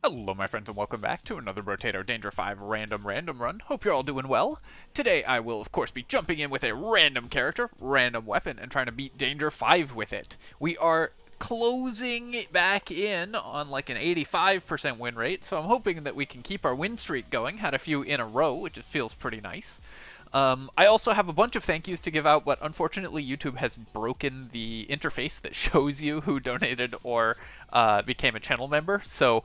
Hello my friends and welcome back to another Brotato Danger 5 random run. Hope you're all doing well. Today I will of course be jumping in with a random character, random weapon, and trying to beat Danger 5 with it. We are closing back in on like an 85% win rate, so I'm hoping that we can keep our win streak going. Had a few in a row, which feels pretty nice. I also have a bunch of thank yous to give out, but unfortunately YouTube has broken the interface that shows you who donated or became a channel member. So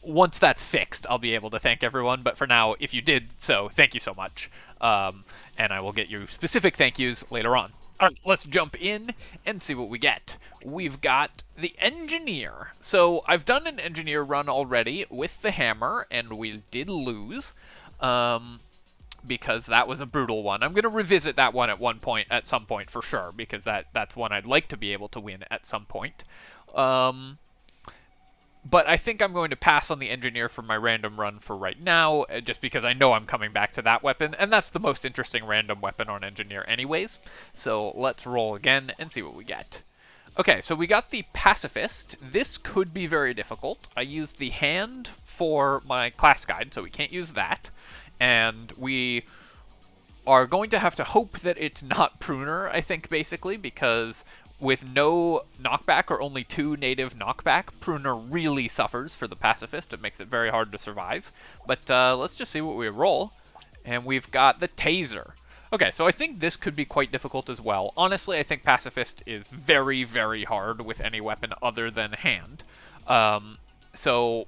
once that's fixed, I'll be able to thank everyone. But for now, if you did so, thank you so much. And I will get you specific thank yous later on. All right, let's jump in and see what we get. We've got the engineer. So I've done an engineer run already with the hammer, and we did lose. Because that was a brutal one. I'm going to revisit that one at some point for sure, because that's one I'd like to be able to win at some point. But I think I'm going to pass on the engineer for my random run for right now, just because I know I'm coming back to that weapon, and that's the most interesting random weapon on engineer anyways. So let's roll again and see what we get. Okay, so we got the Pacifist. This could be very difficult. I used the hand for my class guide, so we can't use that. And we are going to have to hope that it's not Pruner, I think, basically, because with no knockback or only 2 native knockback, Pruner really suffers for the Pacifist. It makes it very hard to survive. But let's just see what we roll. And we've got the Taser. Okay, so I think this could be quite difficult as well. Honestly, I think Pacifist is very, very hard with any weapon other than hand. So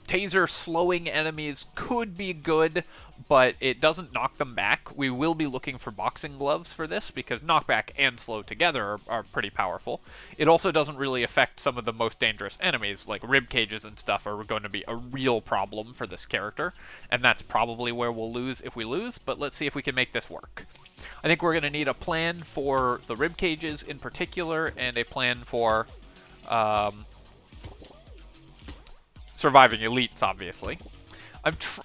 Taser slowing enemies could be good, but it doesn't knock them back. We will be looking for boxing gloves for this, because knockback and slow together are pretty powerful. It also doesn't really affect some of the most dangerous enemies, like rib cages and stuff are going to be a real problem for this character, and that's probably where we'll lose if we lose, but let's see if we can make this work. I think we're going to need a plan for the rib cages in particular, and a plan for surviving elites, obviously.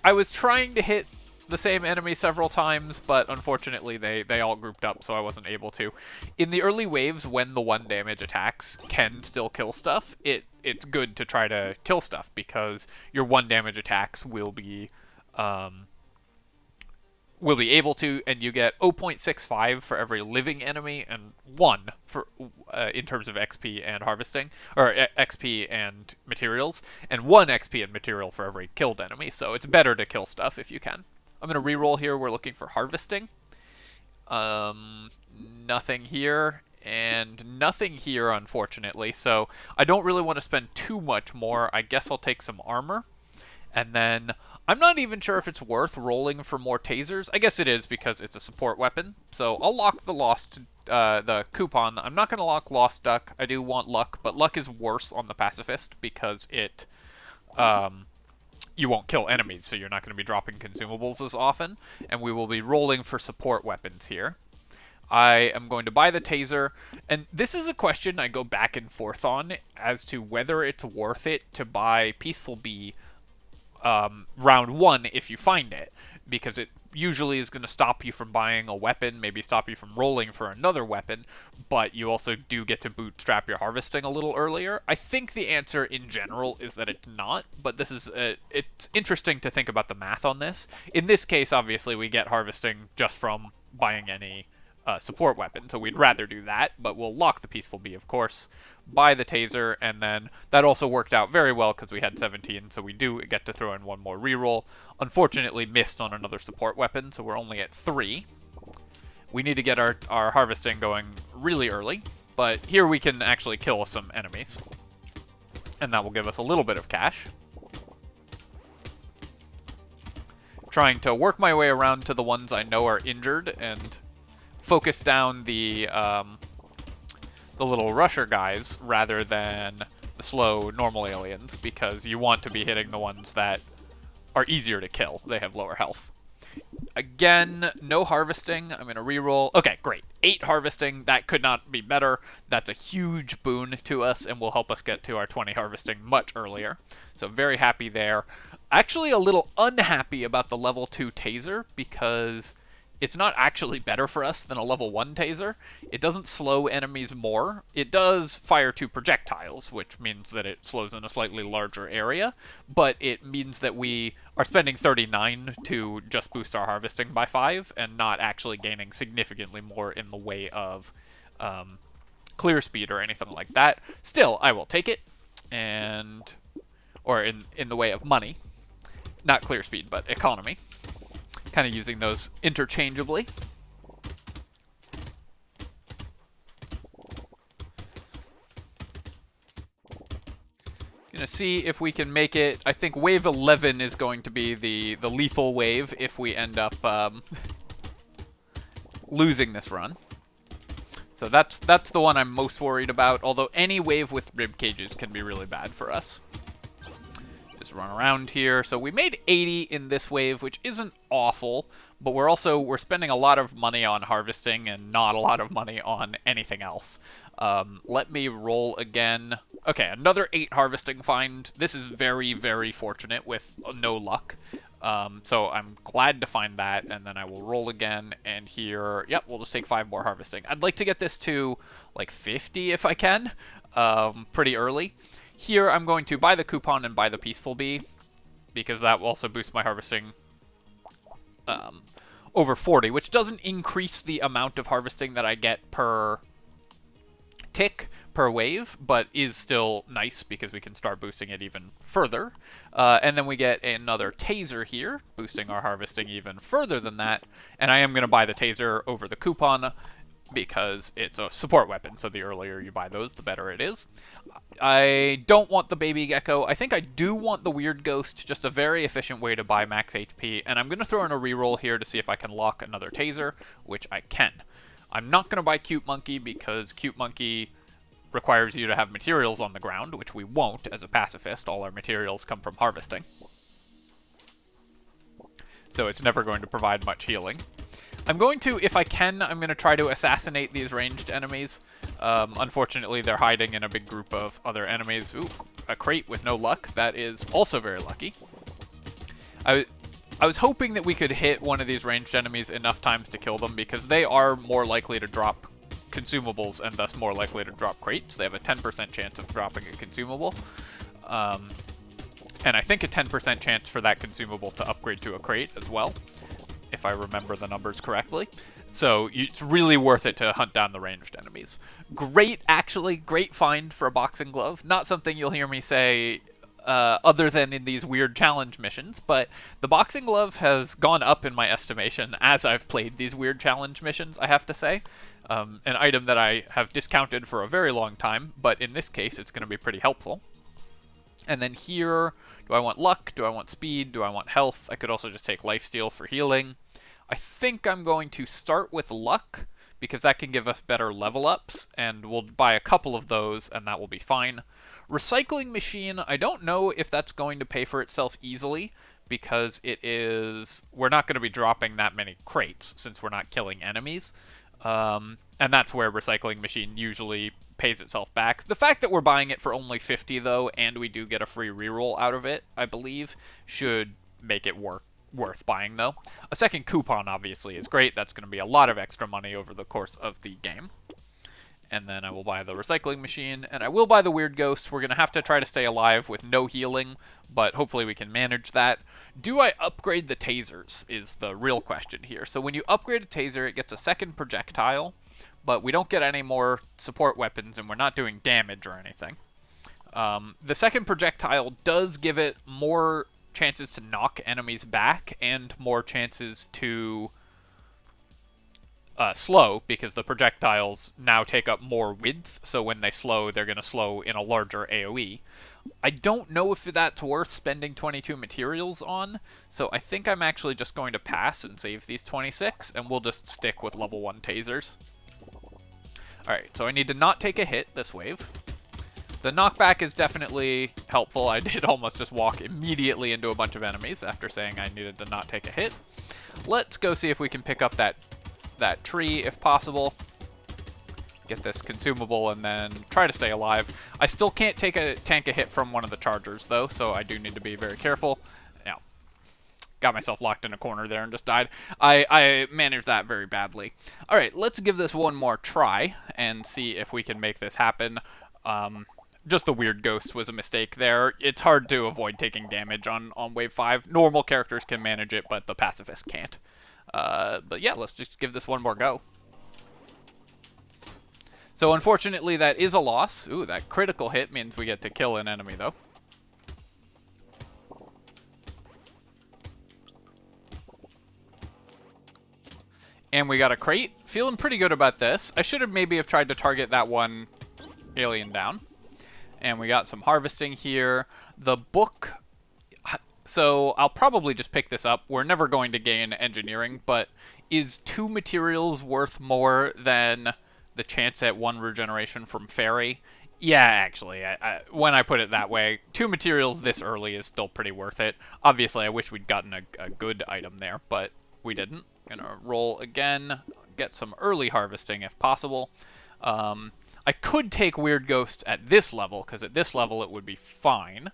I was trying to hit the same enemy several times, but unfortunately they all grouped up, so I wasn't able to. In the early waves, when the 1 damage attacks can still kill stuff, it's good to try to kill stuff, because your 1 damage attacks will be able to, and you get 0.65 for every living enemy, and 1 for in terms of XP and harvesting, or XP and materials, and 1 XP and material for every killed enemy, so it's better to kill stuff if you can. I'm going to reroll here. We're looking for harvesting. Nothing here, and nothing here, unfortunately, so I don't really want to spend too much more. I guess I'll take some armor, and then I'm not even sure if it's worth rolling for more tasers. I guess it is, because it's a support weapon. So I'll lock the coupon. I'm not going to lock Lost Duck. I do want luck, but luck is worse on the Pacifist, because it you won't kill enemies, so you're not going to be dropping consumables as often. And we will be rolling for support weapons here. I am going to buy the Taser, and this is a question I go back and forth on as to whether it's worth it to buy Peaceful Bee round 1 if you find it, because it usually is going to stop you from buying a weapon, maybe stop you from rolling for another weapon, but you also do get to bootstrap your harvesting a little earlier. I think the answer in general is that it's not, but this is it's interesting to think about the math on this. In this case, obviously, we get harvesting just from buying any support weapon, so we'd rather do that, but we'll lock the Peaceful Bee, of course, buy the Taser, and then that also worked out very well because we had 17, so we do get to throw in 1 more reroll. Unfortunately missed on another support weapon, so we're only at 3. We need to get our harvesting going really early, but here we can actually kill some enemies, and that will give us a little bit of cash. Trying to work my way around to the ones I know are injured and focus down the little rusher guys rather than the slow normal aliens, because you want to be hitting the ones that are easier to kill. They have lower health. Again, no harvesting. I'm going to reroll. Okay, great. 8 harvesting. That could not be better. That's a huge boon to us and will help us get to our 20 harvesting much earlier. So very happy there. Actually a little unhappy about the level 2 Taser, because it's not actually better for us than a level 1 taser. It doesn't slow enemies more. It does fire 2 projectiles, which means that it slows in a slightly larger area, but it means that we are spending 39 to just boost our harvesting by 5, and not actually gaining significantly more in the way of clear speed or anything like that. Still, I will take it, and or in the way of money. Not clear speed, but economy. Kind of using those interchangeably. Gonna see if we can make it. I think wave 11 is going to be the lethal wave if we end up losing this run. So that's the one I'm most worried about, although any wave with rib cages can be really bad for us. Just run around here. So we made 80 in this wave, which isn't awful, but we're spending a lot of money on harvesting and not a lot of money on anything else. Let me roll again. Okay, another 8 harvesting find. This is very, very fortunate with no luck. So I'm glad to find that, and then I will roll again, and here, yep, we'll just take 5 more harvesting. I'd like to get this to, like, 50 if I can, pretty early. Here, I'm going to buy the coupon and buy the Peaceful Bee, because that will also boost my harvesting over 40, which doesn't increase the amount of harvesting that I get per tick per wave, but is still nice because we can start boosting it even further. And then we get another Taser here, boosting our harvesting even further than that. And I am going to buy the Taser over the coupon because it's a support weapon, so the earlier you buy those, the better it is. I don't want the baby gecko. I think I do want the weird ghost, just a very efficient way to buy max HP, and I'm going to throw in a reroll here to see if I can lock another Taser, which I can. I'm not going to buy Cute Monkey because Cute Monkey requires you to have materials on the ground, which we won't as a pacifist. All our materials come from harvesting. So it's never going to provide much healing. I'm going to, if I can, I'm going to try to assassinate these ranged enemies. Unfortunately, they're hiding in a big group of other enemies. Ooh, a crate with no luck. That is also very lucky. I was hoping that we could hit one of these ranged enemies enough times to kill them, because they are more likely to drop consumables and thus more likely to drop crates. They have a 10% chance of dropping a consumable. And I think a 10% chance for that consumable to upgrade to a crate as well, if I remember the numbers correctly. So it's really worth it to hunt down the ranged enemies. Great, actually, great find for a boxing glove. Not something you'll hear me say other than in these weird challenge missions, but the boxing glove has gone up in my estimation as I've played these weird challenge missions, I have to say. An item that I have discounted for a very long time, but in this case it's going to be pretty helpful. And then here, do I want luck? Do I want speed? Do I want health? I could also just take lifesteal for healing. I think I'm going to start with luck, because that can give us better level ups, and we'll buy a couple of those, and that will be fine. Recycling machine, I don't know if that's going to pay for itself easily, because we're not going to be dropping that many crates, since we're not killing enemies. And that's where recycling machine usually pays itself back. The fact that we're buying it for only 50 though, and we do get a free reroll out of it, I believe, should make it worth buying though. A second coupon obviously is great. That's going to be a lot of extra money over the course of the game. And then I will buy the recycling machine, and I will buy the weird ghost. We're going to have to try to stay alive with no healing, but hopefully we can manage that. Do I upgrade the tasers is the real question here. So when you upgrade a taser, it gets a second projectile, but we don't get any more support weapons, and we're not doing damage or anything. The second projectile does give it more chances to knock enemies back, and more chances to slow, because the projectiles now take up more width, so when they slow, they're going to slow in a larger AoE. I don't know if that's worth spending 22 materials on, so I think I'm actually just going to pass and save these 26, and we'll just stick with level 1 tasers. Alright, so I need to not take a hit this wave. The knockback is definitely helpful. I did almost just walk immediately into a bunch of enemies after saying I needed to not take a hit. Let's go see if we can pick up that tree if possible. Get this consumable and then try to stay alive. I still can't tank a hit from one of the chargers though, so I do need to be very careful. Now, got myself locked in a corner there and just died. I managed that very badly. Alright, let's give this one more try and see if we can make this happen. Just the weird ghost was a mistake there. It's hard to avoid taking damage on wave 5. Normal characters can manage it, but the Pacifist can't. But yeah, let's just give this one more go. So unfortunately, that is a loss. Ooh, that critical hit means we get to kill an enemy, though. And we got a crate. Feeling pretty good about this. I should have maybe have tried to target that one alien down. And we got some harvesting here. The book... So I'll probably just pick this up. We're never going to gain engineering, but is 2 materials worth more than the chance at 1 regeneration from fairy? Yeah, actually, when I put it that way, 2 materials this early is still pretty worth it. Obviously, I wish we'd gotten a good item there, but we didn't. Gonna roll again, get some early harvesting if possible. I could take Weird Ghosts at this level, because at this level it would be fine.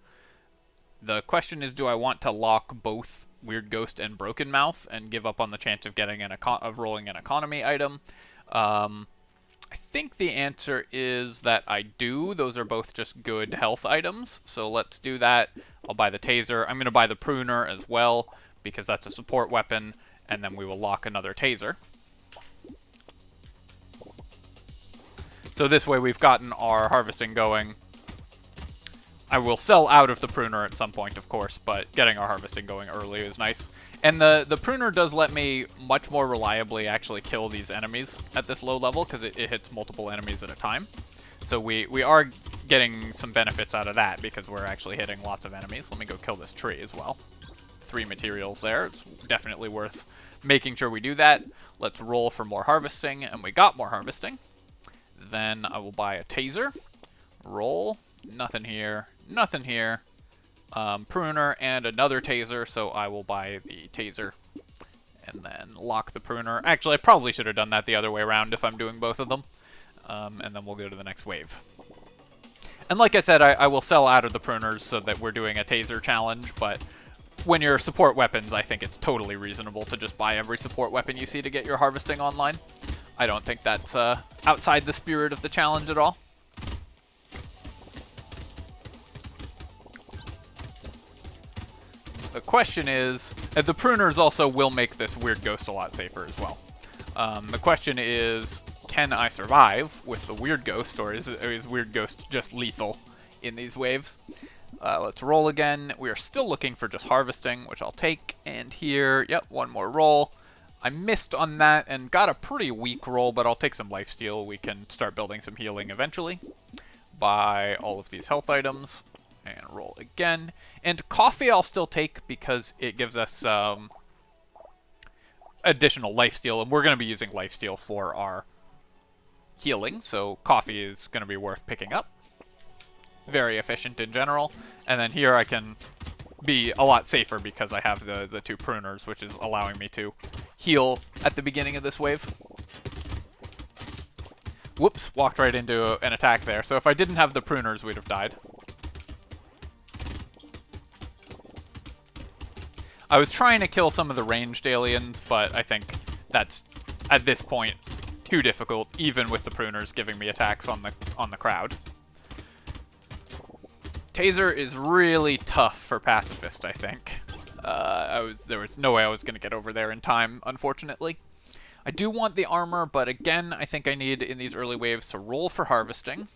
The question is, do I want to lock both Weird Ghost and Broken Mouth and give up on the chance of getting of rolling an economy item? I think the answer is that I do. Those are both just good health items, so let's do that. I'll buy the Taser. I'm going to buy the Pruner as well, because that's a support weapon, and then we will lock another Taser. So this way we've gotten our harvesting going. I will sell out of the Pruner at some point, of course, but getting our harvesting going early is nice. And the Pruner does let me much more reliably actually kill these enemies at this low level, because it hits multiple enemies at a time. So we are getting some benefits out of that, because we're actually hitting lots of enemies. Let me go kill this tree as well. 3 materials there. It's definitely worth making sure we do that. Let's roll for more harvesting, and we got more harvesting. Then I will buy a Taser. Roll. Nothing here. Nothing here. Pruner and another Taser, so I will buy the Taser. And then lock the Pruner. Actually, I probably should have done that the other way around if I'm doing both of them. And then we'll go to the next wave. And like I said, I will sell out of the Pruners so that we're doing a Taser challenge, but when you're support weapons, I think it's totally reasonable to just buy every support weapon you see to get your harvesting online. I don't think that's outside the spirit of the challenge at all. The question is, the Pruners also will make this Weird Ghost a lot safer as well. The question is, can I survive with the Weird Ghost, or is Weird Ghost just lethal in these waves? Let's roll again. We are still looking for just harvesting, which I'll take. And here, yep, one more roll. I missed on that and got a pretty weak roll, but I'll take some lifesteal. We can start building some healing eventually. Buy all of these health items. And roll again. And coffee I'll still take because it gives us additional lifesteal, and we're going to be using lifesteal for our healing, so coffee is going to be worth picking up. Very efficient in general. And then here I can be a lot safer because I have the 2 Pruners, which is allowing me to heal at the beginning of this wave. Whoops, walked right into an attack there. So if I didn't have the Pruners, we'd have died. I was trying to kill some of the ranged aliens, but I think that's, at this point, too difficult, even with the Pruners giving me attacks on the crowd. Taser is really tough for Pacifist, I think. There was no way I was going to get over there in time, unfortunately. I do want the armor, but again, I think I need, in these early waves, to roll for harvesting.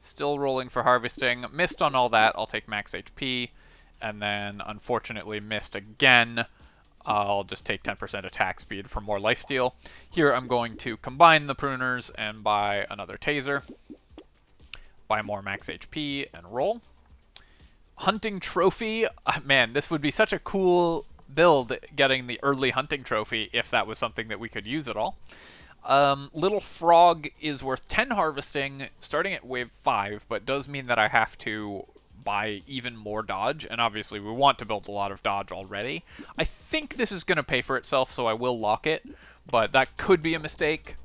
Still rolling for harvesting. Missed on all that. I'll take max HP. And then, unfortunately, missed again. I'll just take 10% attack speed for more lifesteal. Here, I'm going to combine the Pruners and buy another Taser. Buy more max HP and roll. Hunting Trophy. Man, this would be such a cool build, getting the early Hunting Trophy, if that was something that we could use at all. Little Frog is worth 10 harvesting, starting at wave 5, but does mean that I have to buy even more dodge, and obviously we want to build a lot of dodge already. I think this is going to pay for itself, so I will lock it, but that could be a mistake.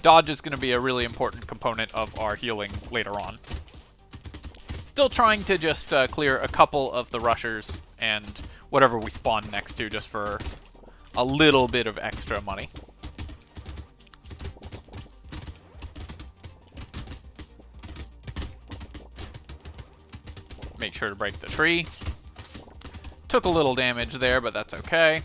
Dodge is going to be a really important component of our healing later on. Still trying to just clear a couple of the rushers, and whatever we spawn next to, just for a little bit of extra money. Make sure to break the tree. Took a little damage there, but that's okay.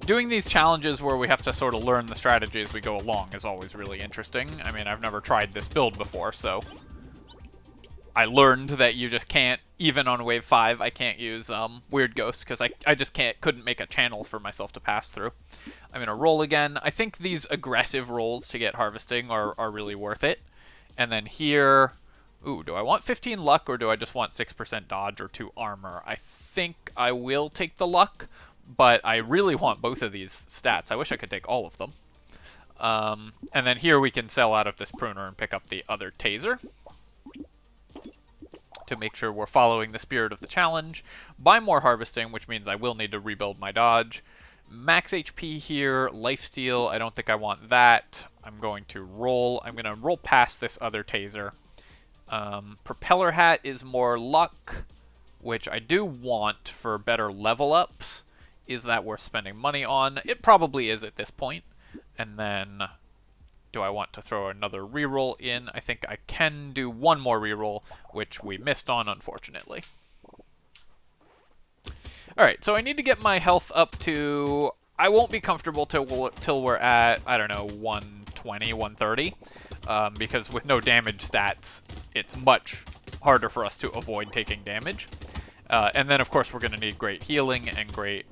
Doing these challenges where we have to sort of learn the strategy as we go along is always really interesting. I mean, I've never tried this build before, so I learned that you just can't, even on wave 5, I can't use Weird Ghost, because I just couldn't make a channel for myself to pass through. I'm going to roll again. I think these aggressive rolls to get harvesting are really worth it. And then here, ooh, do I want 15 luck, or do I just want 6% dodge or 2 armor? I think I will take the luck, but I really want both of these stats. I wish I could take all of them. And then here we can sell out of this pruner and pick up the other taser to make sure we're following the spirit of the challenge. Buy more harvesting, which means I will need to rebuild my dodge. Max HP here, lifesteal, I don't think I want that. I'm going to roll. I'm going to roll past this other taser. Propeller hat is more luck, which I do want for better level ups. Is that worth spending money on? It probably is at this point. And then, do I want to throw another reroll in? I think I can do one more reroll, which we missed on, unfortunately. Alright, so I need to get my health up to... I won't be comfortable till we're at, I don't know, 120, 130. Because with no damage stats, it's much harder for us to avoid taking damage. And then, of course, we're going to need great healing and great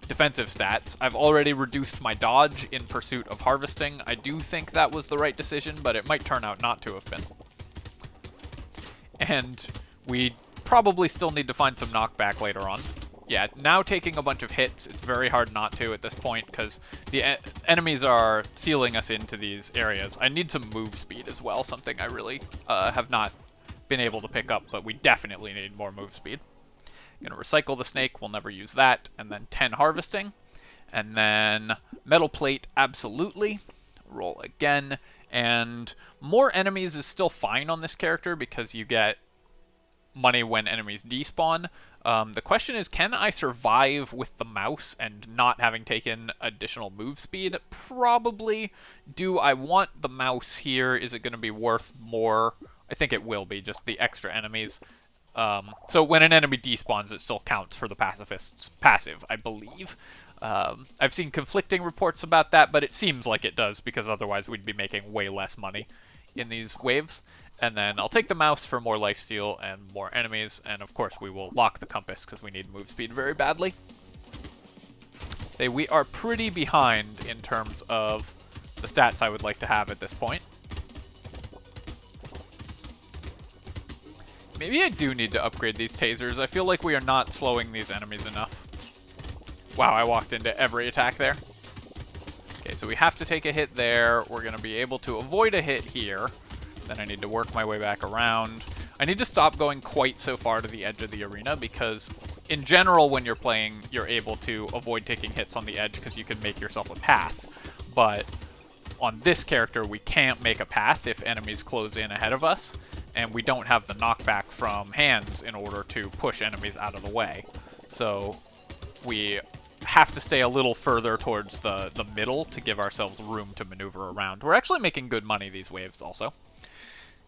defensive stats. I've already reduced my dodge in pursuit of harvesting. I do think that was the right decision, but it might turn out not to have been. And we probably still need to find some knockback later on. Yeah, now taking a bunch of hits, it's very hard not to at this point, because the enemies are sealing us into these areas. I need some move speed as well, something I really have not been able to pick up, but we definitely need more move speed. Gonna recycle the snake, we'll never use that, and then 10 harvesting, and then metal plate, absolutely. Roll again, and more enemies is still fine on this character because you get money when enemies despawn. The question is, can I survive with the mouse and not having taken additional move speed? Probably. Do I want the mouse here? Is it going to be worth more? I think it will be, just the extra enemies. So when an enemy despawns, it still counts for the Pacifist's passive, I believe. I've seen conflicting reports about that, but it seems like it does, because otherwise we'd be making way less money in these waves. And then I'll take the mouse for more lifesteal and more enemies, and of course we will lock the compass, because we need move speed very badly. We are pretty behind in terms of the stats I would like to have at this point. Maybe I do need to upgrade these tasers. I feel like we are not slowing these enemies enough. Wow, I walked into every attack there. Okay, so we have to take a hit there. We're going to be able to avoid a hit here. Then I need to work my way back around. I need to stop going quite so far to the edge of the arena, because in general when you're playing, you're able to avoid taking hits on the edge because you can make yourself a path. But on this character, we can't make a path if enemies close in ahead of us. And we don't have the knockback from hands in order to push enemies out of the way. So we have to stay a little further towards the middle to give ourselves room to maneuver around. We're actually making good money these waves also.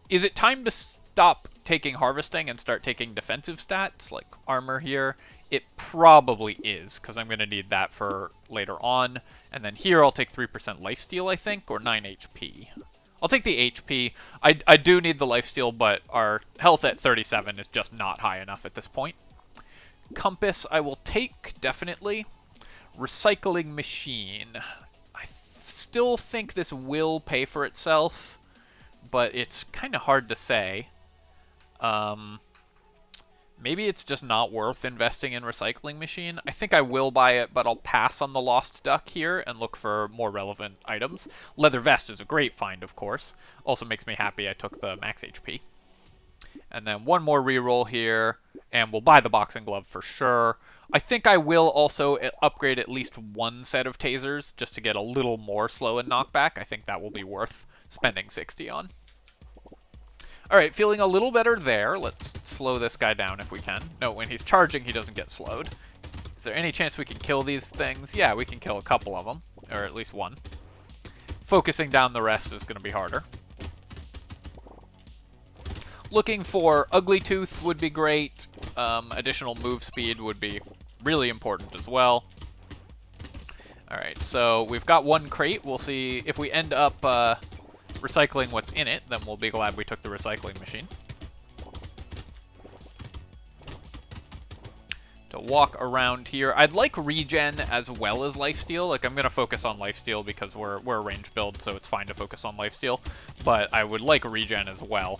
Is it time to stop taking harvesting and start taking defensive stats, like armor here? It probably is, because I'm going to need that for later on. And then here I'll take 3% lifesteal, I think, or 9 HP. I'll take the HP. I do need the lifesteal, but our health at 37 is just not high enough at this point. Compass I will take, definitely. Recycling machine. I still think this will pay for itself, but it's kind of hard to say. Maybe it's just not worth investing in recycling machine. I think I will buy it, but I'll pass on the lost duck here and look for more relevant items. Leather vest is a great find, of course. Also makes me happy I took the max HP. And then one more reroll here, and we'll buy the boxing glove for sure. I think I will also upgrade at least one set of tasers just to get a little more slow and knockback. I think that will be worth spending 60 on. Alright, feeling a little better there. Let's slow this guy down if we can. No, when he's charging, he doesn't get slowed. Is there any chance we can kill these things? Yeah, we can kill a couple of them, or at least one. Focusing down the rest is going to be harder. Looking for Ugly Tooth would be great. Additional move speed would be really important as well. Alright, so we've got one crate. We'll see if we end up recycling what's in it, then we'll be glad we took the recycling machine. To walk around here. I'd like regen as well as lifesteal. Like, I'm going to focus on lifesteal because we're a range build, so it's fine to focus on lifesteal. But I would like regen as well.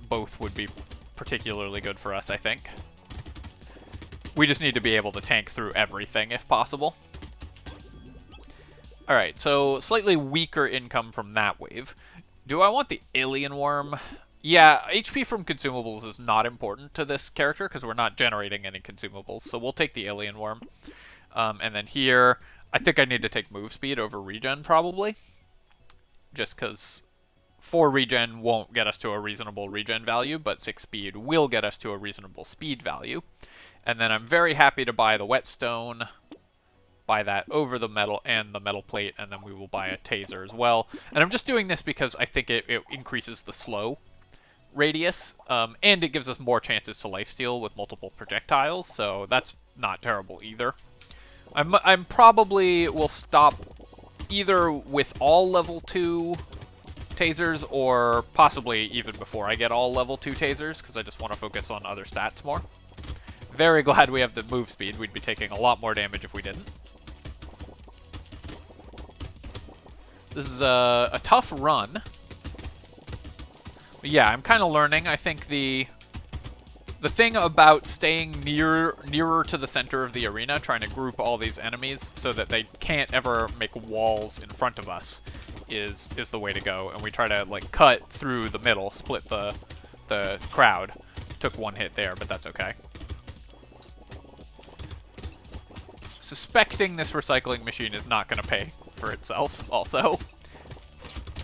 Both would be particularly good for us, I think. We just need to be able to tank through everything if possible. Alright, so slightly weaker income from that wave. Do I want the alien worm? Yeah, HP from consumables is not important to this character because we're not generating any consumables, so we'll take the alien worm. And then here, I think I need to take move speed over regen probably. Just because 4 regen won't get us to a reasonable regen value, but 6 speed will get us to a reasonable speed value. And then I'm very happy to buy the whetstone. Buy that over the metal and the metal plate, and then we will buy a taser as well. And I'm just doing this because I think it increases the slow radius, and it gives us more chances to lifesteal with multiple projectiles, so that's not terrible either. I'm probably will stop either with all level 2 tasers, or possibly even before I get all level 2 tasers, because I just want to focus on other stats more. Very glad we have the move speed. We'd be taking a lot more damage if we didn't. This is a tough run. But yeah, I'm kind of learning. I think the thing about staying nearer to the center of the arena, trying to group all these enemies so that they can't ever make walls in front of us, is the way to go. And we try to like cut through the middle, split the crowd. Took one hit there, but that's okay. Suspecting this recycling machine is not going to pay for itself, also.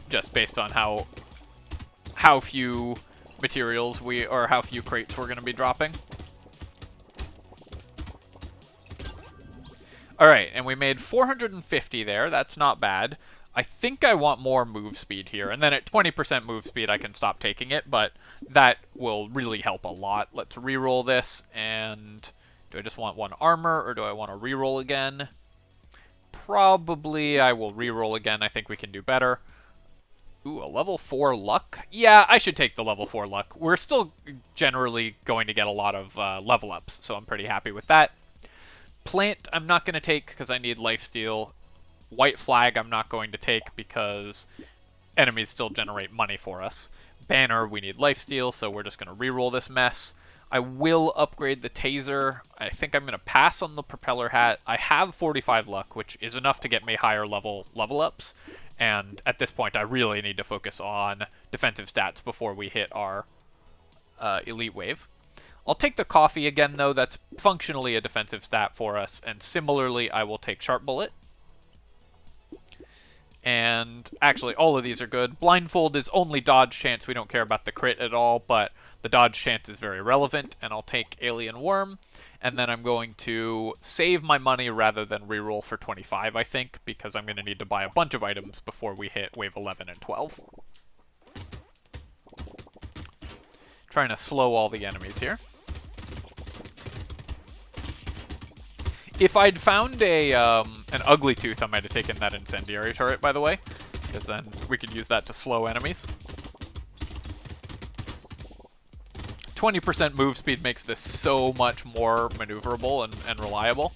Just based on how few materials or how few crates we're going to be dropping. Alright, and we made 450 there. That's not bad. I think I want more move speed here, and then at 20% move speed I can stop taking it, but that will really help a lot. Let's reroll this, and do I just want one armor, or do I want to reroll again? Probably I will reroll again. I think we can do better. Ooh, a level 4 luck? Yeah, I should take the level 4 luck. We're still generally going to get a lot of level ups, so I'm pretty happy with that. Plant I'm not going to take because I need lifesteal. White flag I'm not going to take because enemies still generate money for us. Banner we need lifesteal, so we're just going to reroll this mess. I will upgrade the taser. I think I'm going to pass on the propeller hat. I have 45 luck, which is enough to get me higher level ups. And at this point, I really need to focus on defensive stats before we hit our elite wave. I'll take the coffee again, though. That's functionally a defensive stat for us. And similarly, I will take sharp bullet. And actually, all of these are good. Blindfold is only dodge chance. We don't care about the crit at all, but the dodge chance is very relevant. And I'll take alien worm. And then I'm going to save my money rather than reroll for 25, I think, because I'm going to need to buy a bunch of items before we hit wave 11 and 12. Trying to slow all the enemies here. If I'd found an ugly tooth, I might have taken that incendiary turret, by the way, because then we could use that to slow enemies. 20% move speed makes this so much more maneuverable and reliable.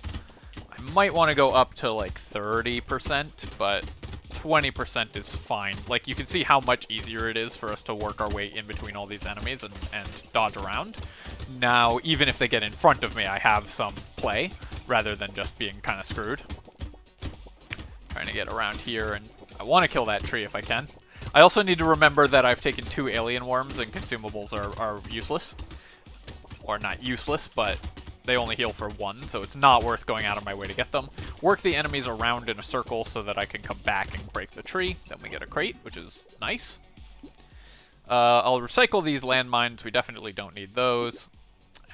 I might want to go up to like 30%, but 20% is fine. Like, you can see how much easier it is for us to work our way in between all these enemies and dodge around. Now, even if they get in front of me, I have some play, rather than just being kind of screwed. Trying to get around here, and I want to kill that tree if I can. I also need to remember that I've taken 2 alien worms, and consumables are useless. Or not useless, but they only heal for 1, so it's not worth going out of my way to get them. Work the enemies around in a circle so that I can come back and break the tree. Then we get a crate, which is nice. I'll recycle these landmines. We definitely don't need those.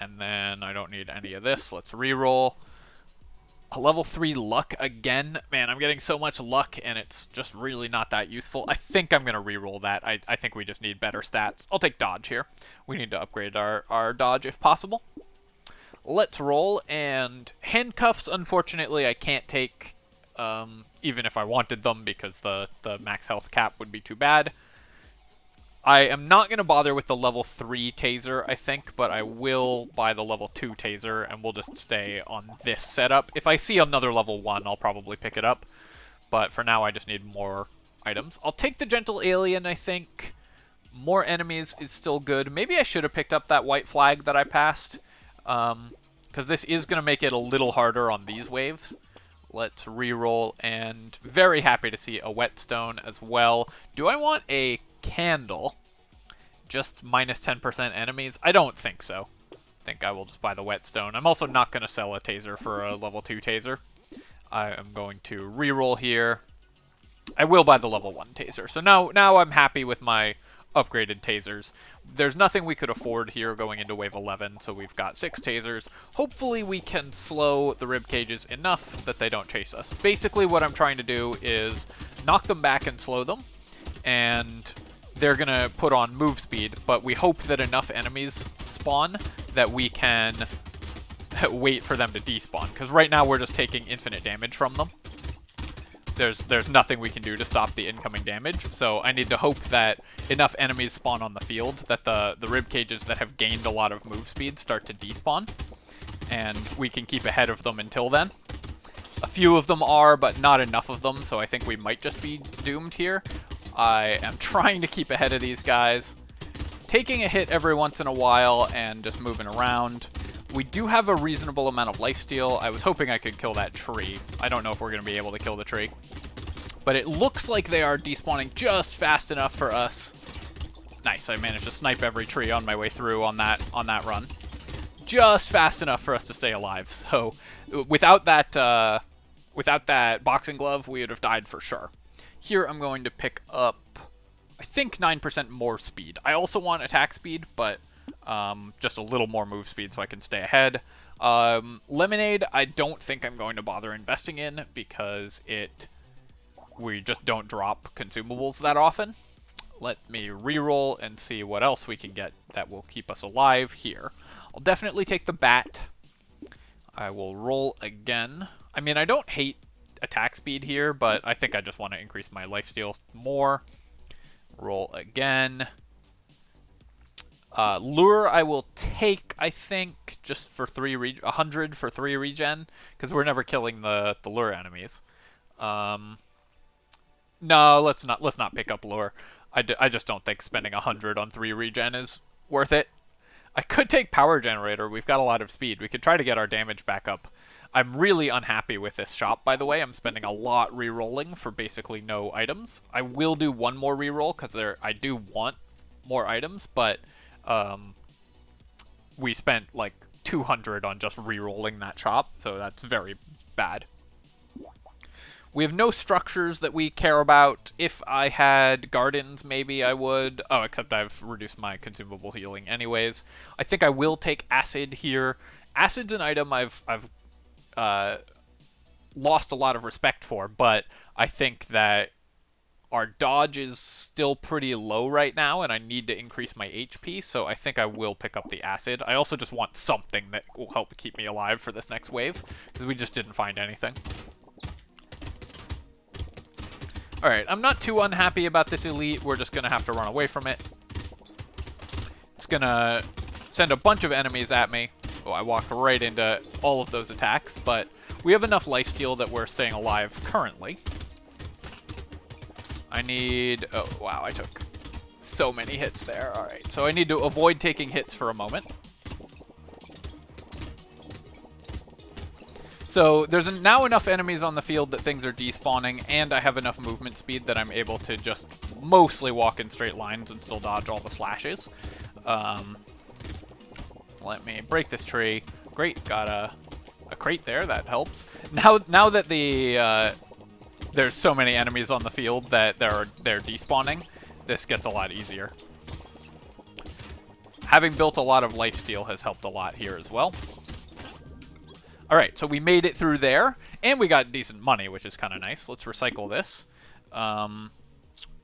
And then I don't need any of this. Let's reroll. A level 3 luck again. Man, I'm getting so much luck, and it's just really not that useful. I think I'm going to reroll that. I think we just need better stats. I'll take dodge here. We need to upgrade our dodge if possible. Let's roll, and handcuffs, unfortunately, I can't take, even if I wanted them, because the max health cap would be too bad. I am not going to bother with the level 3 taser, I think, but I will buy the level 2 taser, and we'll just stay on this setup. If I see another level 1, I'll probably pick it up, but for now I just need more items. I'll take the gentle alien, I think. More enemies is still good. Maybe I should have picked up that white flag that I passed, because this is going to make it a little harder on these waves. Let's reroll, and very happy to see a whetstone as well. Do I want a candle? Just minus 10% enemies? I don't think so. I think I will just buy the whetstone. I'm also not going to sell a taser for a level 2 taser. I am going to reroll here. I will buy the level 1 taser. So now I'm happy with my upgraded tasers. There's nothing we could afford here going into wave 11, so we've got 6 tasers. Hopefully we can slow the rib cages enough that they don't chase us. Basically what I'm trying to do is knock them back and slow them, and they're going to put on move speed, but we hope that enough enemies spawn that we can wait for them to despawn, because right now we're just taking infinite damage from them. There's nothing we can do to stop the incoming damage, so I need to hope that enough enemies spawn on the field that the rib cages that have gained a lot of move speed start to despawn, and we can keep ahead of them until then. A few of them are, but not enough of them, so I think we might just be doomed here. I am trying to keep ahead of these guys, taking a hit every once in a while and just moving around. We do have a reasonable amount of lifesteal. I was hoping I could kill that tree. I don't know if we're going to be able to kill the tree. But it looks like they are despawning just fast enough for us. Nice, I managed to snipe every tree on my way through on that run. Just fast enough for us to stay alive. So without that boxing glove, we would have died for sure. Here I'm going to pick up, I think, 9% more speed. I also want attack speed, but just a little more move speed so I can stay ahead. Lemonade, I don't think I'm going to bother investing in because we just don't drop consumables that often. Let me reroll and see what else we can get that will keep us alive here. I'll definitely take the bat. I will roll again. I mean, I don't hate attack speed here, but I think I just want to increase my lifesteal more. Roll again. Lure I will take, I think, just for 100 for 3 regen, because we're never killing the lure enemies. No, let's not pick up lure. I just don't think spending 100 on 3 regen is worth it. I could take power generator. We've got a lot of speed. We could try to get our damage back up. I'm really unhappy with this shop, by the way. I'm spending a lot re-rolling for basically no items. I will do one more re-roll because I do want more items, but we spent like 200 on just re-rolling that shop, so that's very bad. We have no structures that we care about. If I had gardens, maybe I would. Oh, except I've reduced my consumable healing anyways. I think I will take acid here. Acid's an item I've lost a lot of respect for, but I think that our dodge is still pretty low right now, and I need to increase my HP, so I think I will pick up the acid. I also just want something that will help keep me alive for this next wave, because we just didn't find anything. Alright, I'm not too unhappy about this elite. We're just going to have to run away from it. It's going to send a bunch of enemies at me. Oh, I walked right into all of those attacks, but we have enough lifesteal that we're staying alive currently. I need... Oh, wow, I took so many hits there. Alright, so I need to avoid taking hits for a moment. So there's now enough enemies on the field that things are despawning, and I have enough movement speed that I'm able to just mostly walk in straight lines and still dodge all the slashes. Let me break this tree. Great, got a crate there. That helps. Now that there's so many enemies on the field that they're despawning, this gets a lot easier. Having built a lot of lifesteal has helped a lot here as well. Alright, so we made it through there, and we got decent money, which is kind of nice. Let's recycle this.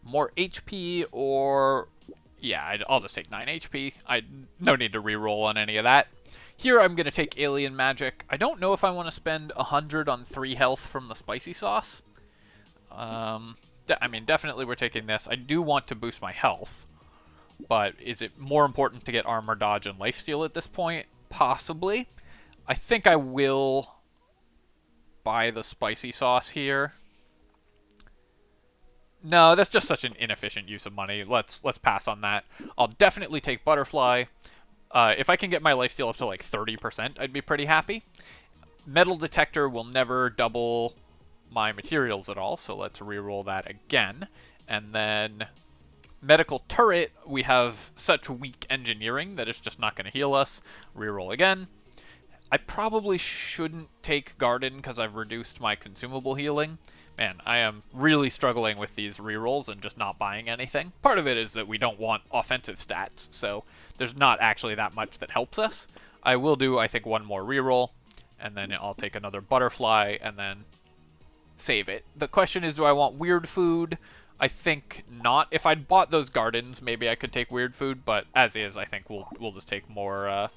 More HP, or... yeah, I'll just take 9 HP. No need to reroll on any of that. Here I'm going to take Alien Magic. I don't know if I want to spend 100 on 3 health from the spicy sauce. I mean, definitely we're taking this. I do want to boost my health. But is it more important to get armor, dodge, and lifesteal at this point? Possibly. I think I will buy the spicy sauce here. No, that's just such an inefficient use of money. Let's pass on that. I'll definitely take Butterfly. If I can get my lifesteal up to like 30%, I'd be pretty happy. Metal Detector will never double my materials at all, so let's reroll that again. And then Medical Turret, we have such weak engineering that it's just not going to heal us. Reroll again. I probably shouldn't take Garden because I've reduced my consumable healing. Man, I am really struggling with these rerolls and just not buying anything. Part of it is that we don't want offensive stats, so there's not actually that much that helps us. I will do, I think, one more reroll, and then I'll take another Butterfly, and then save it. The question is, do I want weird food? I think not. If I'd bought those gardens, maybe I could take weird food, but as is, I think we'll just take more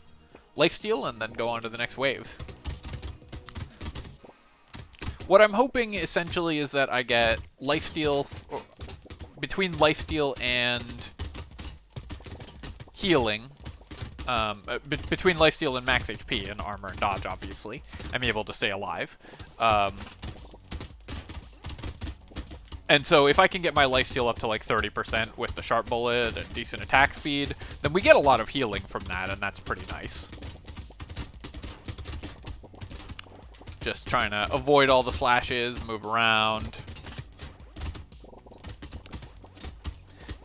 lifesteal and then go on to the next wave. What I'm hoping, essentially, is that I get lifesteal... between lifesteal and healing... between lifesteal and max HP and armor and dodge, obviously, I'm able to stay alive. And so if I can get my lifesteal up to like 30% with the sharp bullet and decent attack speed, then we get a lot of healing from that, and that's pretty nice. Just trying to avoid all the slashes, move around.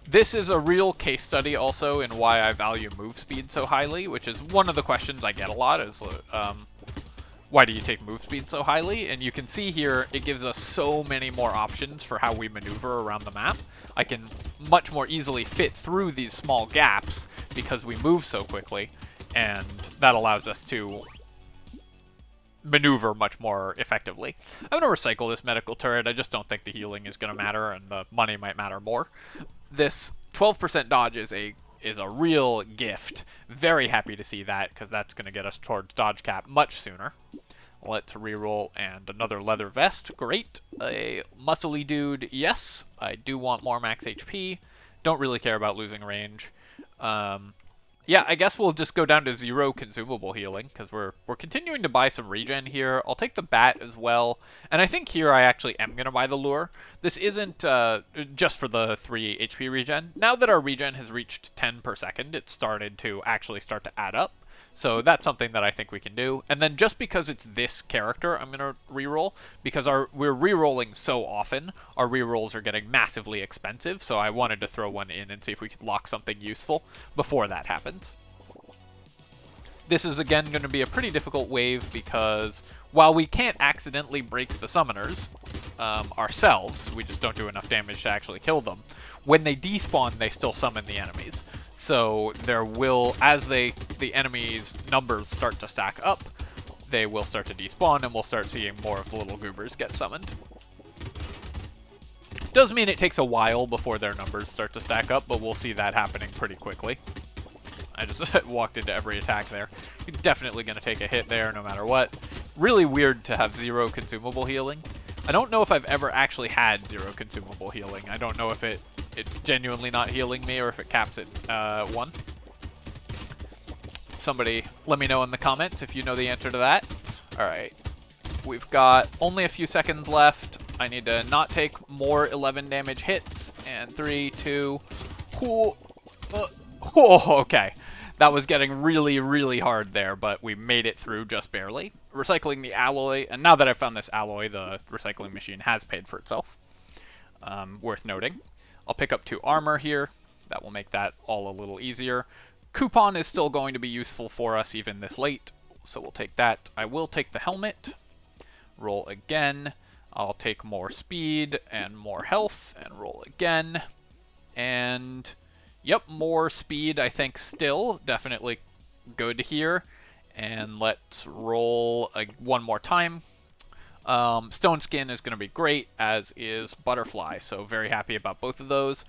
This is a real case study also in why I value move speed so highly, which is one of the questions I get a lot is, why do you take move speed so highly? And you can see here, it gives us so many more options for how we maneuver around the map. I can much more easily fit through these small gaps because we move so quickly, and that allows us to maneuver much more effectively. I'm going to recycle this medical turret. I just don't think the healing is going to matter, and the money might matter more. This 12% dodge is a real gift. Very happy to see that, because that's going to get us towards dodge cap much sooner. Let's reroll, and another leather vest. Great. A muscly dude. Yes, I do want more max HP. Don't really care about losing range. Yeah, I guess we'll just go down to 0 consumable healing, because we're continuing to buy some regen here. I'll take the bat as well, and I think here I actually am going to buy the lure. This isn't just for the 3 HP regen. Now that our regen has reached 10 per second, it's started to actually start to add up. So that's something that I think we can do. And then just because it's this character, I'm going to reroll, because we're rerolling so often, our rerolls are getting massively expensive, so I wanted to throw one in and see if we could lock something useful before that happens. This is again going to be a pretty difficult wave because while we can't accidentally break the summoners ourselves, we just don't do enough damage to actually kill them, when they despawn, they still summon the enemies. So there will, as the enemies' numbers start to stack up, they will start to despawn, and we'll start seeing more of the little goobers get summoned. Does mean it takes a while before their numbers start to stack up, but we'll see that happening pretty quickly. I just walked into every attack there. You're definitely going to take a hit there no matter what. Really weird to have 0 consumable healing. I don't know if I've ever actually had 0 consumable healing. I don't know if it's genuinely not healing me or if it caps at 1. Somebody let me know in the comments if you know the answer to that. Alright. We've got only a few seconds left. I need to not take more 11 damage hits. And 3, 2... okay. That was getting really, really hard there, but we made it through just barely. Recycling the alloy, and now that I've found this alloy, the recycling machine has paid for itself. Worth noting. I'll pick up 2 armor here. That will make that all a little easier. Coupon is still going to be useful for us even this late, so we'll take that. I will take the helmet. Roll again. I'll take more speed and more health, and roll again. And Yep, more speed, I think, still. Definitely good here. And let's roll one more time. Stone Skin is going to be great, as is Butterfly, so very happy about both of those.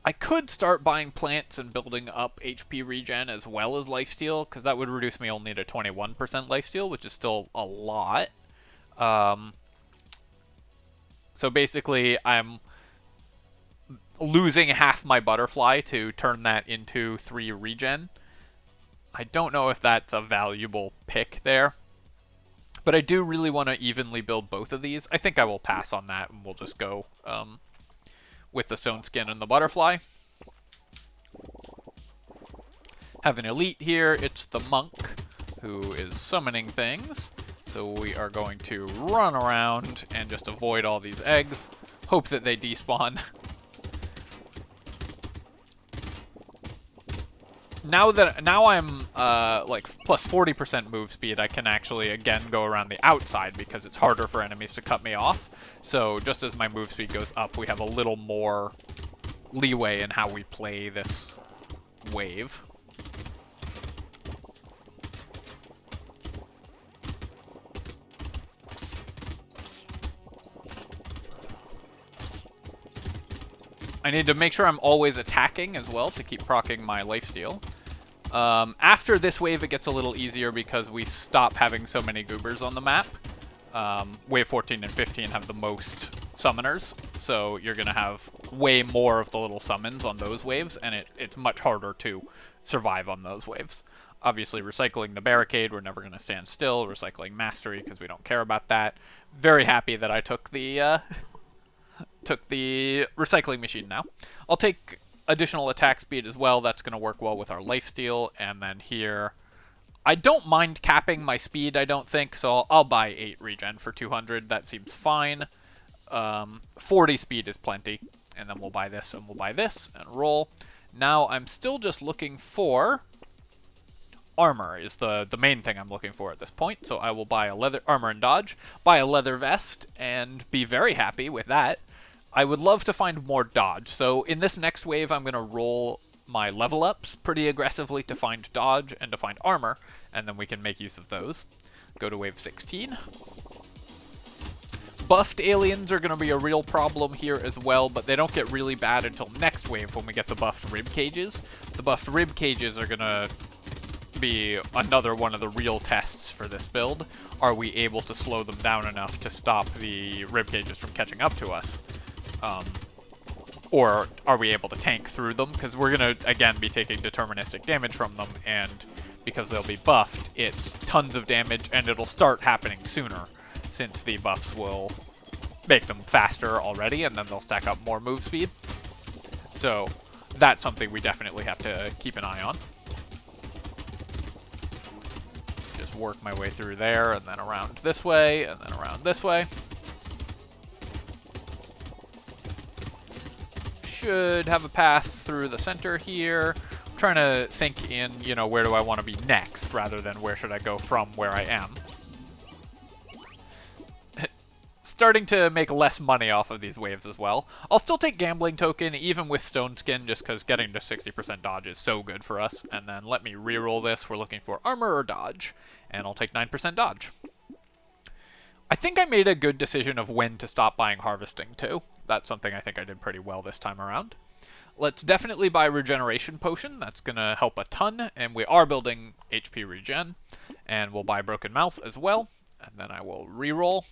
I could start buying plants and building up HP regen as well as lifesteal, because that would reduce me only to 21% lifesteal, which is still a lot. So basically, I'm losing half my Butterfly to turn that into 3 regen. I don't know if that's a valuable pick there. But I do really want to evenly build both of these. I think I will pass on that, and we'll just go with the Stone Skin and the Butterfly. Have an elite here. It's the Monk, who is summoning things. So we are going to run around and just avoid all these eggs. Hope that they despawn. Now I'm like plus 40% move speed, I can actually again go around the outside because it's harder for enemies to cut me off. So just as my move speed goes up, we have a little more leeway in how we play this wave. I need to make sure I'm always attacking as well to keep proccing my lifesteal. After this wave, it gets a little easier because we stop having so many goobers on the map. Wave 14 and 15 have the most summoners, so you're going to have way more of the little summons on those waves, and it's much harder to survive on those waves. Obviously, recycling the barricade, we're never going to stand still. Recycling mastery, because we don't care about that. Very happy that I took the recycling machine now. I'll take additional attack speed as well. That's going to work well with our lifesteal. And then here, I don't mind capping my speed, I don't think, so I'll buy 8 regen for 200. That seems fine. 40 speed is plenty. And then we'll buy this and we'll buy this and roll. Now I'm still just looking for armor is the main thing I'm looking for at this point. So I will buy a leather armor and dodge, buy a leather vest, and be very happy with that. I would love to find more dodge. So in this next wave, I'm going to roll my level ups pretty aggressively to find dodge and to find armor, and then we can make use of those. Go to wave 16. Buffed aliens are going to be a real problem here as well, but they don't get really bad until next wave when we get the buffed rib cages. The buffed rib cages are going to be another one of the real tests for this build. Are we able to slow them down enough to stop the rib cages from catching up to us? Or are we able to tank through them? Because we're going to, again, be taking deterministic damage from them, and because they'll be buffed, it's tons of damage, and it'll start happening sooner, since the buffs will make them faster already, and then they'll stack up more move speed. So that's something we definitely have to keep an eye on. Just work my way through there, and then around this way, and then around this way. Should have a path through the center here. I'm trying to think in, you know, where do I want to be next, rather than where should I go from where I am. Starting to make less money off of these waves as well. I'll still take Gambling Token, even with Stone Skin, just because getting to 60% dodge is so good for us. And then let me reroll this. We're looking for armor or dodge, and I'll take 9% dodge. I think I made a good decision of when to stop buying Harvesting, too. That's something I think I did pretty well this time around. Let's definitely buy Regeneration Potion. That's going to help a ton, and we are building HP regen. And we'll buy Broken Mouth as well, and then I will reroll.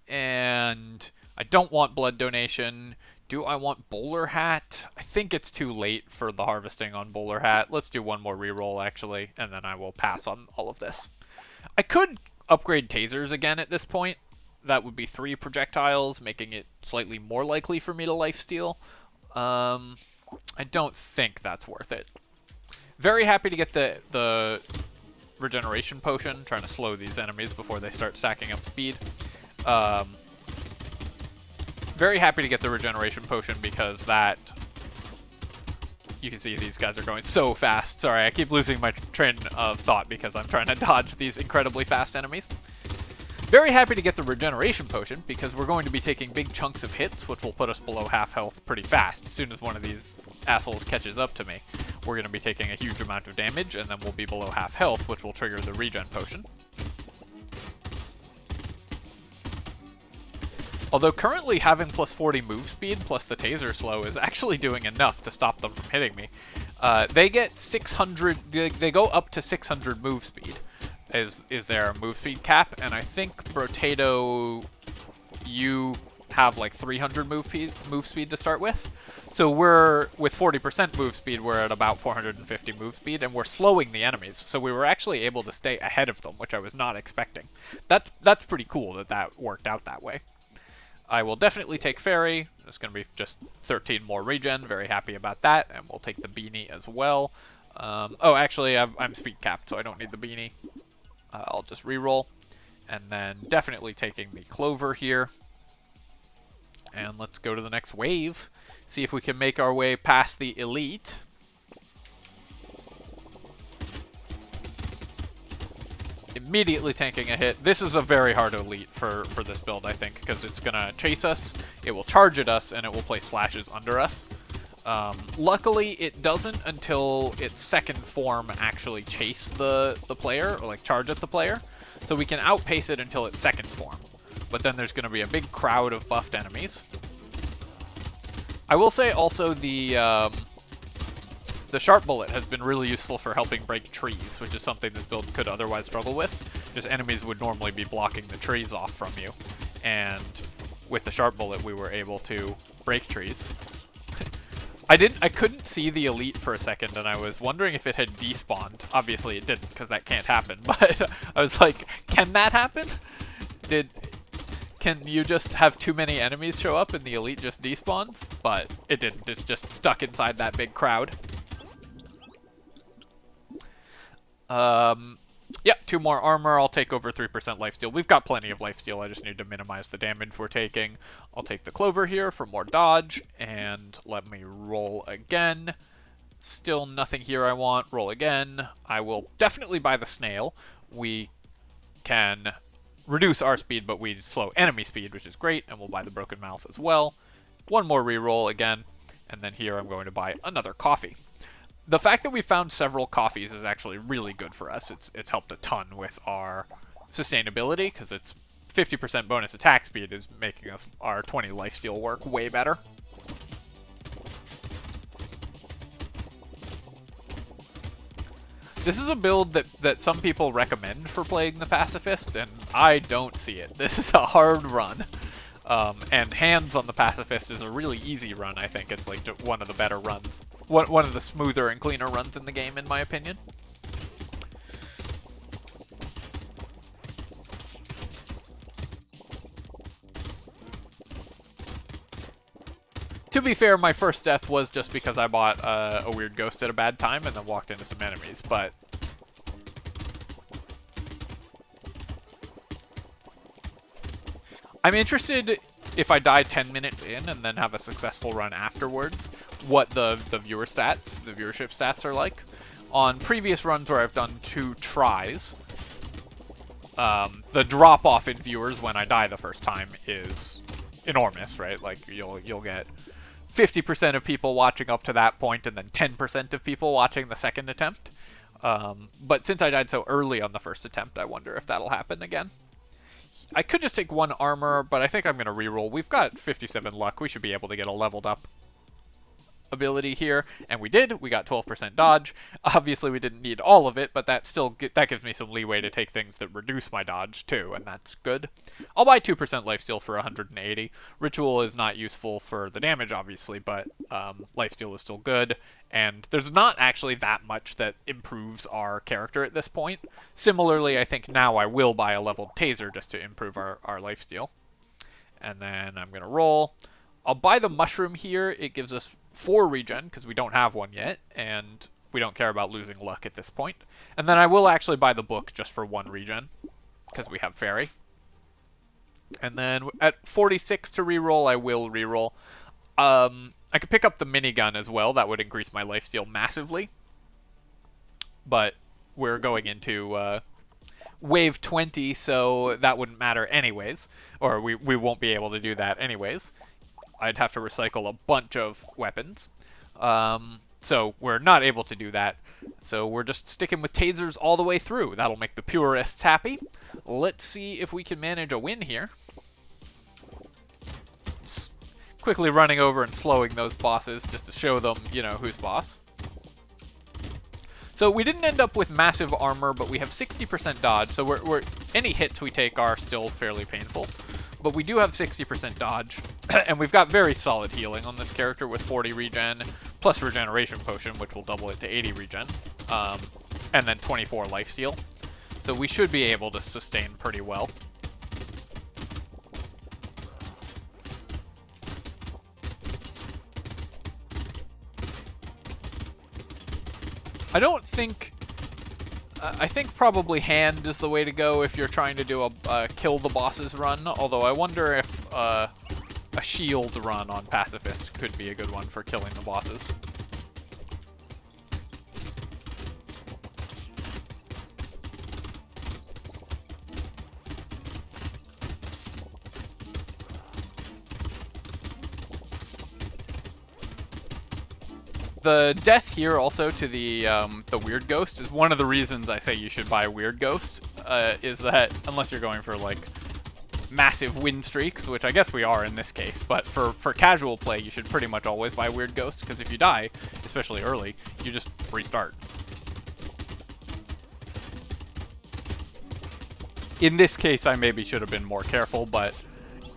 And I don't want Blood Donation. Do I want Bowler Hat? I think it's too late for the Harvesting on Bowler Hat. Let's do one more reroll, actually, and then I will pass on all of this. I could upgrade Tasers again at this point. That would be 3 projectiles, making it slightly more likely for me to lifesteal. I don't think that's worth it. Very happy to get the Regeneration Potion, trying to slow these enemies before they start stacking up speed. Very happy to get the Regeneration Potion because that... You can see these guys are going so fast. Sorry, I keep losing my train of thought because I'm trying to dodge these incredibly fast enemies. Very happy to get the regeneration potion, because we're going to be taking big chunks of hits, which will put us below half health pretty fast. As soon as one of these assholes catches up to me, we're going to be taking a huge amount of damage, and then we'll be below half health, which will trigger the regen potion. Although currently having plus 40 move speed plus the taser slow is actually doing enough to stop them from hitting me. They get 600, they go up to 600 move speed. Is their move speed cap, and I think Brotato, you have like 300 move speed to start with. So we're, with 40% move speed, we're at about 450 move speed, and we're slowing the enemies. So we were actually able to stay ahead of them, which I was not expecting. That's pretty cool that that worked out that way. I will definitely take Fairy. It's going to be just 13 more regen. Very happy about that, and we'll take the Beanie as well. Oh, actually, I'm speed capped, so I don't need the Beanie. I'll just reroll, and then definitely taking the Clover here. And let's go to the next wave, see if we can make our way past the Elite. Immediately tanking a hit. This is a very hard Elite for this build, I think, because it's going to chase us, it will charge at us, and it will play slashes under us. Luckily, it doesn't until its second form actually chase the player, or like charge at the player. So we can outpace it until its second form. But then there's going to be a big crowd of buffed enemies. I will say also the Sharp Bullet has been really useful for helping break trees, which is something this build could otherwise struggle with. Just enemies would normally be blocking the trees off from you. And with the Sharp Bullet, we were able to break trees. I couldn't see the Elite for a second, and I was wondering if it had despawned. Obviously it didn't, because that can't happen, but I was like, can that happen? Can you just have too many enemies show up and the Elite just despawns? But it didn't, it's just stuck inside that big crowd. Yep, 2 more armor. I'll take over 3% lifesteal. We've got plenty of lifesteal. I just need to minimize the damage we're taking. I'll take the Clover here for more dodge, and let me roll again. Still nothing here I want. Roll again. I will definitely buy the Snail. We can reduce our speed, but we slow enemy speed, which is great, and we'll buy the Broken Mouth as well. 1 more reroll again, and then here I'm going to buy another coffee. The fact that we found several coffees is actually really good for us. It's helped a ton with our sustainability, because it's 50% bonus attack speed is making us our 20 lifesteal work way better. This is a build that some people recommend for playing the Pacifist, and I don't see it. This is a hard run. And Hands on the Pacifist is a really easy run, I think. It's like one of the better runs. One of the smoother and cleaner runs in the game, in my opinion. To be fair, my first death was just because I bought a weird ghost at a bad time and then walked into some enemies, but... I'm interested, if I die 10 minutes in and then have a successful run afterwards, what the viewership stats are like. On previous runs where I've done 2 tries, the drop-off in viewers when I die the first time is enormous, right? Like, you'll get 50% of people watching up to that point and then 10% of people watching the second attempt. But since I died so early on the first attempt, I wonder if that'll happen again. I could just take 1 armor, but I think I'm going to reroll. We've got 57 luck. We should be able to get a leveled up ability here, and we did. We got 12% dodge. Obviously, we didn't need all of it, but that gives me some leeway to take things that reduce my dodge too, and that's good. I'll buy 2% lifesteal for 180. Ritual is not useful for the damage, obviously, but lifesteal is still good, and there's not actually that much that improves our character at this point. Similarly, I think now I will buy a leveled Taser just to improve our lifesteal. And then I'm going to roll. I'll buy the Mushroom here. It gives us 4 regen, because we don't have one yet, and we don't care about losing luck at this point. And then I will actually buy the book just for 1 regen, because we have Fairy. And then at 46 to reroll, I will reroll. I could pick up the minigun as well. That would increase my lifesteal massively. But we're going into wave 20, so that wouldn't matter anyways, or we won't be able to do that anyways. I'd have to recycle a bunch of weapons. So we're not able to do that. So we're just sticking with tasers all the way through. That'll make the purists happy. Let's see if we can manage a win here. Just quickly running over and slowing those bosses just to show them, you know, who's boss. So we didn't end up with massive armor, but we have 60% dodge, so we're any hits we take are still fairly painful. But we do have 60% dodge, and we've got very solid healing on this character with 40 regen, plus regeneration potion, which will double it to 80 regen, and then 24 lifesteal. So we should be able to sustain pretty well. I think probably hand is the way to go if you're trying to do a kill the bosses run, although I wonder if a shield run on Pacifist could be a good one for killing the bosses. The death here also to the Weird Ghost is one of the reasons I say you should buy Weird Ghost, is that unless you're going for like massive win streaks, which I guess we are in this case, but for casual play you should pretty much always buy Weird Ghost, because if you die, especially early, you just restart. In this case I maybe should have been more careful, but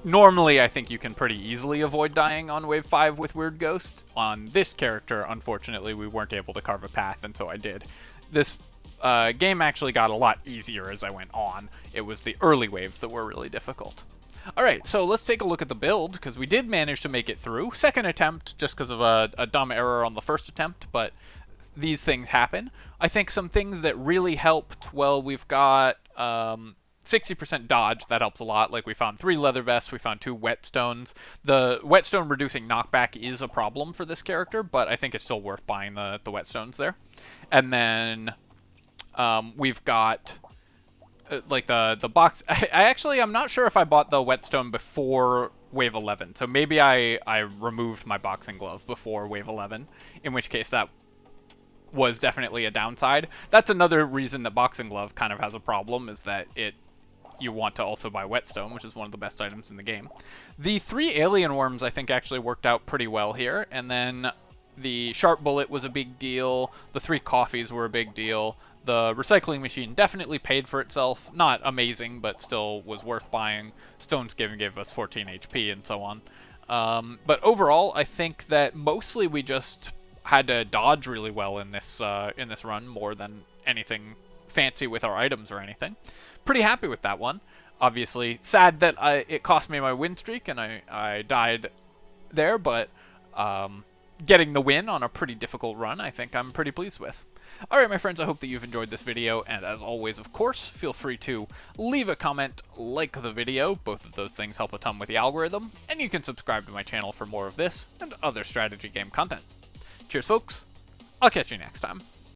normally, I think you can pretty easily avoid dying on Wave 5 with Weird Ghost. On this character, unfortunately, we weren't able to carve a path, and so I did. This game actually got a lot easier as I went on. It was the early waves that were really difficult. Alright, so let's take a look at the build, because we did manage to make it through. Second attempt, just because of a dumb error on the first attempt, but these things happen. I think some things that really helped, well, we've got 60% dodge, that helps a lot. Like, we found 3 leather vests, we found 2 whetstones. The whetstone reducing knockback is a problem for this character, but I think it's still worth buying the whetstones there. And then we've got like the box. I'm not sure if I bought the whetstone before Wave 11, so maybe I removed my boxing glove before Wave 11, in which case that was definitely a downside. That's another reason that boxing glove kind of has a problem, is that you want to also buy whetstone, which is one of the best items in the game. The 3 alien worms I think actually worked out pretty well here, and then the sharp bullet was a big deal, the 3 coffees were a big deal, the recycling machine definitely paid for itself, not amazing, but still was worth buying, stones gave us 14 HP and so on. But overall, I think that mostly we just had to dodge really well in this run, more than anything fancy with our items or anything. Pretty happy with that one. Obviously, sad that it cost me my win streak and I died there, but getting the win on a pretty difficult run, I think I'm pretty pleased with. Alright, my friends, I hope that you've enjoyed this video, and as always, of course, feel free to leave a comment, like the video, both of those things help a ton with the algorithm, and you can subscribe to my channel for more of this and other strategy game content. Cheers, folks. I'll catch you next time.